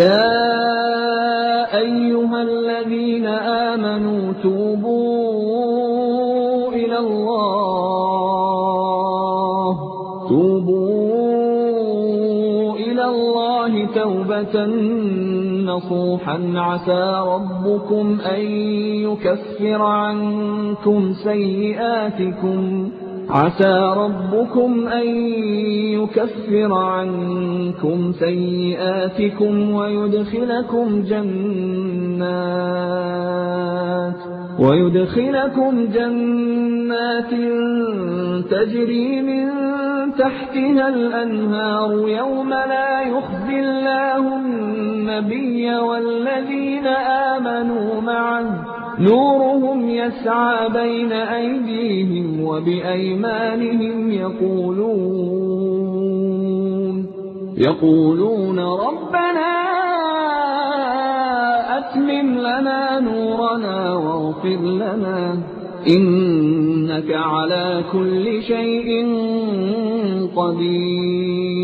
يَا أَيُّهَا الَّذِينَ آمَنُوا توبوا إلى الله توبة نصوحا عسى ربكم أن يكفر عنكم سيئاتكم ويدخلكم جنات تجري من تحتها الأنهار يوم لا يخزي الله النبي والذين آمنوا معه نورهم يسعى بين أيديهم وبأيمانهم يقولون ربنا أتمم لنا نورنا واغفر لنا إنك على كل شيء قدير.